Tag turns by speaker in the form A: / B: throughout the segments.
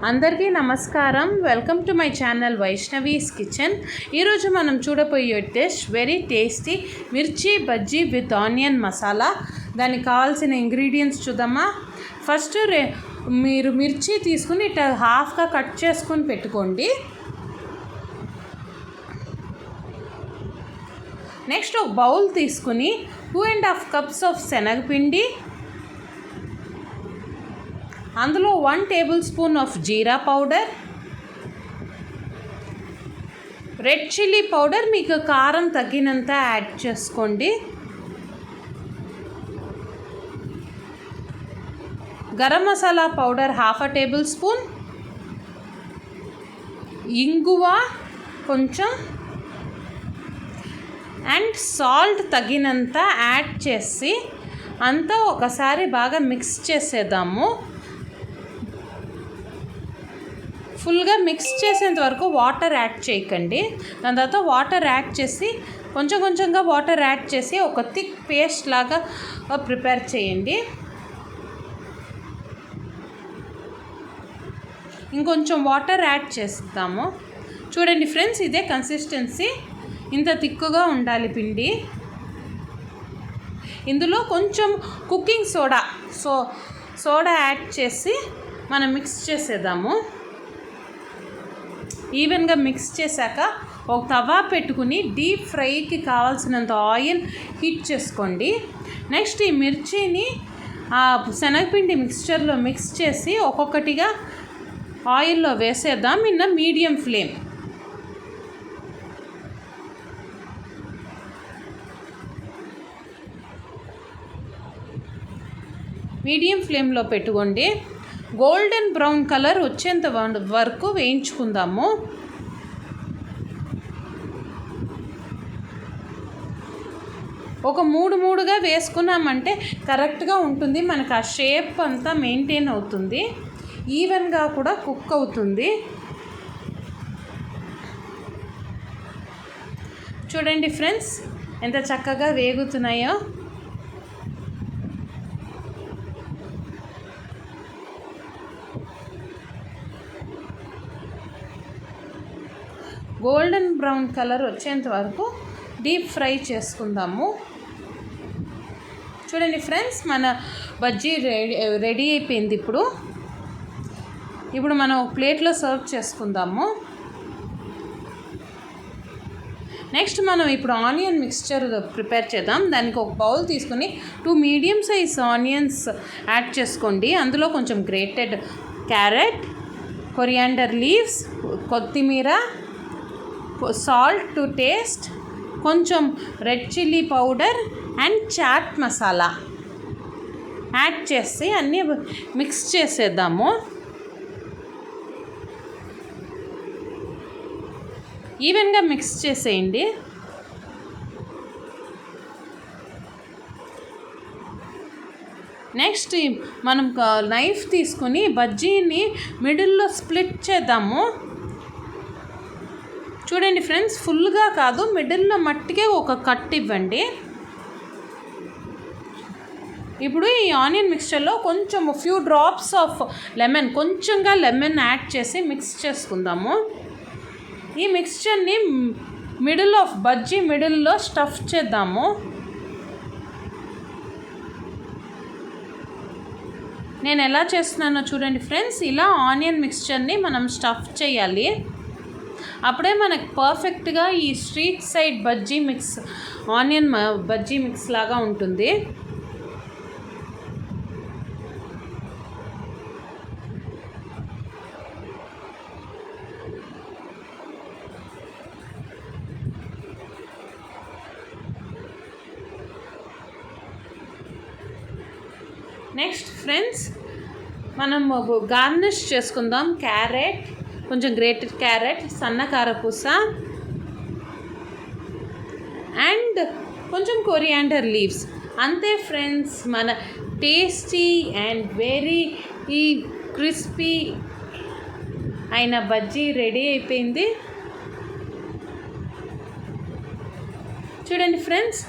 A: అందరికీ నమస్కారం. Welcome to my channel Vaishnavi's kitchen. ఈరోజు మనం చూడబోయే డిష్ వెరీ టేస్టీ మిర్చి బజ్జీ విత్ ఆనియన్ మసాలా. దానికి కావాల్సిన ఇంగ్రీడియంట్స్ చూద్దామా. ఫస్ట్ మీరు మిర్చి తీసుకుని ఇట్లా హాఫ్గా కట్ చేసుకొని పెట్టుకోండి. నెక్స్ట్ ఒక బౌల్ తీసుకుని 2.5 కప్స్ ఆఫ్ శనగపిండి, అందులో 1 table spoon of jeera powder, red chilli powder మీకు కారం తగ్గినంత యాడ్ చేసుకోండి, garam masala powder 1/2 table spoon, ఇంగువ కొంచెం అండ్ సాల్ట్ తగినంత యాడ్ చేసి అంతా ఒకసారి బాగా మిక్స్ చేసేద్దాము. ఫుల్గా మిక్స్ చేసేంత వరకు వాటర్ యాడ్ చేయకండి. దాని తర్వాత వాటర్ యాడ్ చేసి కొంచెం కొంచెంగా వాటర్ యాడ్ చేసి ఒక థిక్ పేస్ట్ లాగా ప్రిపేర్ చేయండి. ఇంకొంచెం వాటర్ యాడ్ చేస్తాము. చూడండి ఫ్రెండ్స్, ఇదే కన్సిస్టెన్సీ, ఇంత థిక్గా ఉండాలి పిండి. ఇందులో కొంచెం కుకింగ్ సోడా యాడ్ చేసి మనం మిక్స్ చేసేద్దాము. ఈవెన్గా మిక్స్ చేశాక ఒక తవా పెట్టుకుని డీప్ ఫ్రైకి కావాల్సినంత ఆయిల్ హీట్ చేసుకోండి. నెక్స్ట్ ఈ మిర్చిని శనగపిండి మిక్స్చర్లో మిక్స్ చేసి ఒక్కొక్కటిగా ఆయిల్లో వేసేద్దాం ఇన్ మీడియం ఫ్లేమ్. మీడియం ఫ్లేమ్లో పెట్టుకోండి. గోల్డెన్ బ్రౌన్ కలర్ వచ్చేంత వరకు వేయించుకుందాము. ఒక మూడుగా వేసుకున్నామంటే కరెక్ట్గా ఉంటుంది. మనకు ఆ షేప్ అంతా మెయింటైన్ అవుతుంది, ఈవెన్గా కూడా కుక్ అవుతుంది. చూడండి ఫ్రెండ్స్, ఎంత చక్కగా వేగుతున్నాయో. గోల్డెన్ బ్రౌన్ కలర్ వచ్చేంత వరకు డీప్ ఫ్రై చేసుకుందాము. చూడండి ఫ్రెండ్స్, మన బజ్జీ రెడీ అయిపోయింది. ఇప్పుడు మనం ఒక ప్లేట్లో సర్వ్ చేసుకుందాము. నెక్స్ట్ మనం ఇప్పుడు ఆనియన్ మిక్స్చర్ ప్రిపేర్ చేద్దాం. దానికి ఒక బౌల్ తీసుకుని 2 మీడియం సైజ్ ఆనియన్స్ యాడ్ చేసుకోండి. అందులో కొంచెం గ్రేటెడ్ క్యారెట్, కొరియాండర్ లీవ్స్, కొత్తిమీర, సాల్ట్ టు టేస్ట్, కొంచెం red chilli powder and chaat masala add చేసి అన్నీ మిక్స్ చేసేద్దాము. ఈవెన్గా మిక్స్ చేసేయండి. నెక్స్ట్ మనం నైఫ్ తీసుకుని బజ్జీని మిడిల్లో స్ప్లిట్ చేద్దాము. చూడండి ఫ్రెండ్స్, ఫుల్గా కాదు, మిడిల్లో మట్టికే ఒక కట్ ఇవ్వండి. ఇప్పుడు ఈ ఆనియన్ మిక్స్చర్లో కొంచెం ఫ్యూ డ్రాప్స్ ఆఫ్ లెమన్, కొంచెంగా లెమన్ యాడ్ చేసి మిక్స్ చేసుకుందాము. ఈ మిక్స్చర్ని బజ్జీ మిడిల్లో స్టఫ్ చేద్దాము. నేను ఎలా చేస్తున్నానో చూడండి ఫ్రెండ్స్. ఇలా ఆనియన్ మిక్స్చర్ని మనం స్టఫ్ చేయాలి. అప్పుడే మనకు పర్ఫెక్ట్గా ఈ street side bajji mix, onion bajji mix లాగా ఉంటుంది. నెక్స్ట్ ఫ్రెండ్స్, మనం గార్నిష్ చేసుకుందాం. క్యారెట్, కొంచెం గ్రేటెడ్ క్యారెట్, సన్న కారపూస అండ్ కొంచెం కొరియాండర్ లీవ్స్. అంతే ఫ్రెండ్స్, మన టేస్టీ అండ్ వెరీ క్రిస్పీ అయిన బజ్జీ రెడీ అయిపోయింది. చూడండి friends,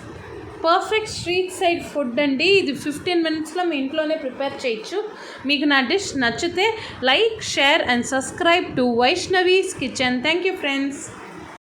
A: perfect street side food అండి. ఇది 15 minutesలో మీ ఇంట్లోనే ప్రిపేర్ చేయొచ్చు. మీకు నా డిష్ నచ్చితే like, share and subscribe to Vaishnavi's kitchen. Thank you friends.